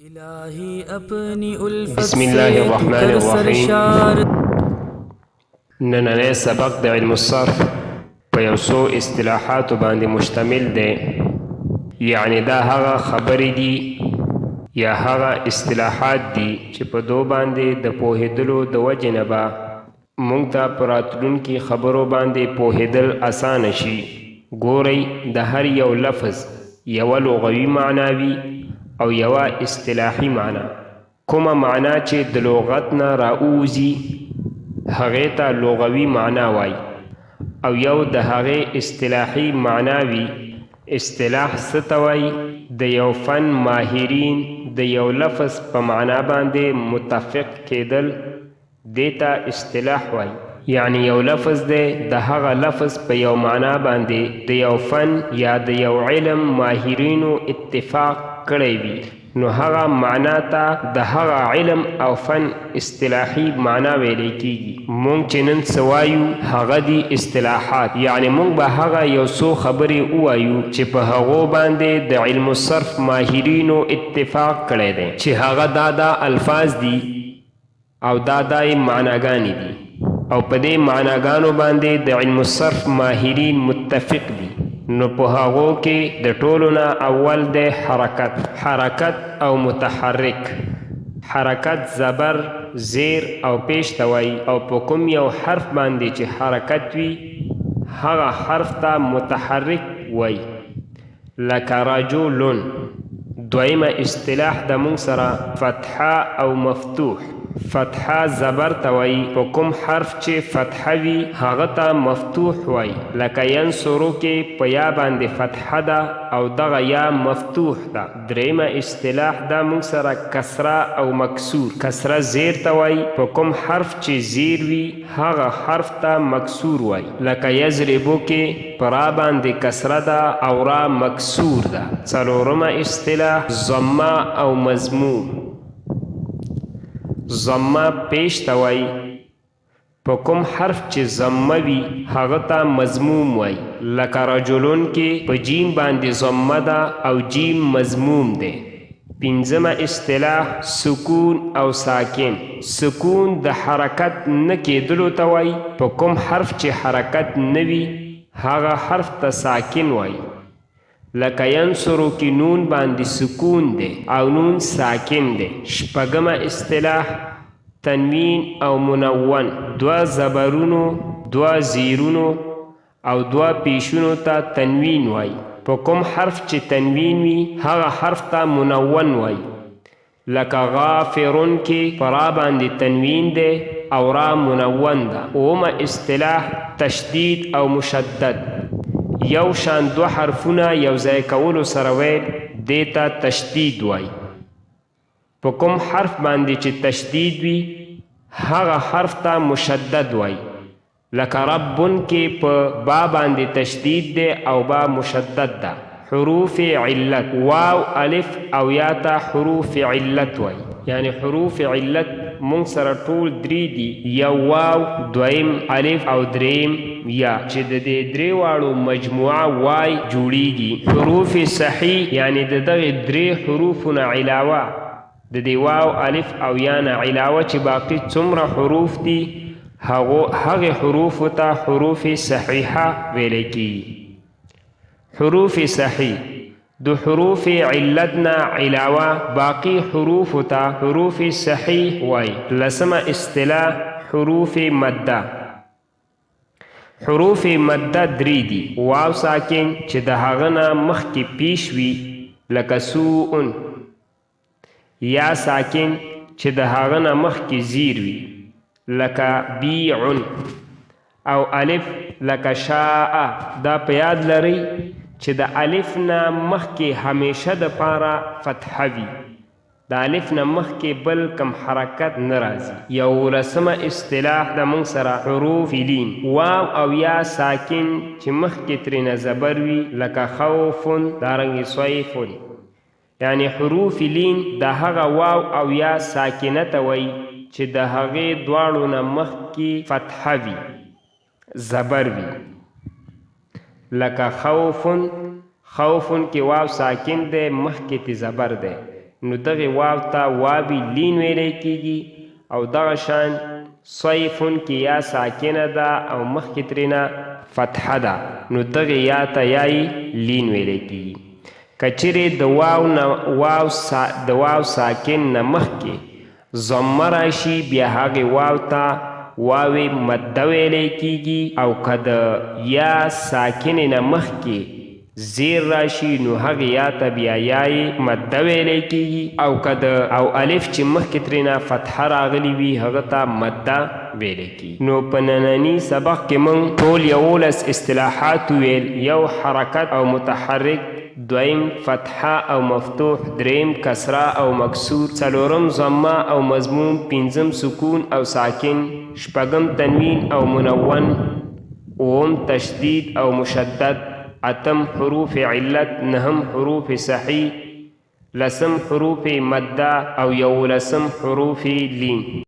بسم الله الرحمن الرحیم. نننی سبق د علم الصرف په یو څو اصطلاحاتو باندې مشتمل دی، یعنی دا هغه خبرې دي یا هغه اصطلاحات دي چې په دو باندې د پوهېدلو د وجې نه به موږ ته په راتلونکي خبرو باندې پوهېدل اسانه شي. ګورئ، د هر یو لفظ یوه لغوي معنا وي او یوه اصطلاحي معنا. کومه معنا چې د لغت نه راووځي هغې ته لغوي معنا وای، او یو د هغې اصطلاحي معنا وي. اصطلاح څه ته وایي؟ د یو فن ماهرین د یو لفظ په معنا باندې متفق کېدل، دې ته اصطلاح وایي. یعنی یو لفظ دی، د هغه لفظ په یو معنا باندې د یو فن یا د یو علم ماهرینو اتفاق کړی وي، نو هغه معنا ته د هغه علم او فن اصطلاحي معنا ویلی کیږي. مونږ چې نن څه وایو هغه دي اصطلاحات، یعنی مونږ به هغه یو څو خبرې ووایو چې په هغو باندې د علم الصرف ماهرینو اتفاق کړی دی چې هغه دا الفاظ دي او دا معناګانې دي، او په دې معناګانو باندې د علم الصرف ماهرین متفق دي. نو په هغو کې د ټولو نه اول دی حرکت او متحرک. حرکت زبر، زیر او پیش ته وایي، او په کوم یو حرف باندې چې حرکت وي هغه حرف ته متحرک وایي، لکه رجلون. دویمه اصطلاح د موږ سره فتحه او مفتوح. فتحه زبر ته وایي، په کوم حرف چې فتحه وي هغه ته مفتوح وایي، لکه ینصرو کې په یا باندې فتحه ده او دغه یا مفتوح ده. دریمه اصطلاح دا موږ سره کسره او مکسور. کسره زیر ته وایي، په کوم حرف چې زیر وي هغه حرف ته مکسور وایي، لکه یضربو کې په را باندې کسره ده او را مکسور ده. څلورمه اصطلاح ضمه او مضموم. ضمه پیش ته وایي، په کوم حرف چې ضمه وي هغه ته مضموم وایي، لکه رجلون کې په جیم باندې ضمه ده او جیم مضموم دی. پنځمه اصطلاح سکون او ساکن. سکون د حرکت نه کېدلو ته وایي، په کوم حرف چې حرکت نه وي هغه حرف ته ساکن وایي، لکه ینصرو کې نون باندې سکون دی او نون ساکن دی. شپږمه اصطلاح تنوین او منون. دوه زبرونو، دوه زیرونو او دوه پیشونو ته تنوین وایي، په کوم حرف چې تنوین وي هغه حرف ته منون وایي، لکه غافرون کې په را باندې تنوین دی او را منون ده. اومه اصطلاح تشدید او مشدد. یو شان دو حرفونه یو ځای کولو سره ویل دې ته تشدید وایي. په کوم حرف باندې چې تشدید وي هغه حرف ته مشدد وایي، لکه ربون کې په با باندې تشدید دی او با مشدد ده. حروف علت. واو، الف او یا ته حروف علت وایي، یعنی حروف علت مونږ سره ټول درې دي، یو واو، دویم الف او دریم یا، چې د دې درې واړو مجموعه وای جوړیږي. حروف صحیح یعنی د دغې درې حروفو نه علاوه د دې واو، الف او یا نه علاوه چې باقي څومره حروف دي هغې حروفو ته حروف صحیحه ویلی کیږي. حروف صحیح د حروف علت نه علاوه باقي حروفو ته حروف صحیح وای. لسمه اصطلاح حروف مده. حروف مده درې دي، واو ساکن چې د هغه نه مخکې پیش وي لکه سوء، یا ساکن چې د هغه نه مخکې زیر وي لکه بیع، او الف لکه شاء. دا په یاد لرئ چې د الف نه مخکې همیشه د پاره فتحه وي، د الف نه مخکې بل کم حرکت نه راځي. یولسمه اصطلاح د موږ سره حروف لین. واو او یا ساکن چې مخکې ترېنه زبر وي لکه خوفن، دارنګې صیفن. یعنی حروف لین د هغه واو او یا ساکنه ته وایي چې د هغې دواړو نه مخکې فتحه وي، زبر وي، لکه خوفن. خوفن کې واو ساکن دی، مخکې تی زبر دی. نو دغه واو ته واوی لین ویلی کیږي او دغه شان صیفون کې یا ساکنه ده او مخکې ترېنه فتحه ده نو دغه یا ته یای لین ویلی کیږي. که چیرې د واو ساکن نه مخکې ضمه راشي بیا هغې واو ته واو مده ویلی کیږي او که د یا ساکنې نه مخکې زیر راشي نو هغې یا ته بیا یای مده ویلی کیږي او که او الف چې مخکې ترېنه فتحه راغلی وي هغه ته مده ویلی کیږي. نو په ننني سبق کې موږ ټول 11 اصطلاحات ویل، یو حرکت او متحرک، دویم فتحه او مفتوح، دریم کسره او مکسور، څلورم ضمه او مضموم، پنځم سکون او ساکن، شپږم تنوین او منون، اوم تشدید او مشدد، اتم حروف علت، نهم حروف صحیح، لسم حروف مده او 11 حروف لین.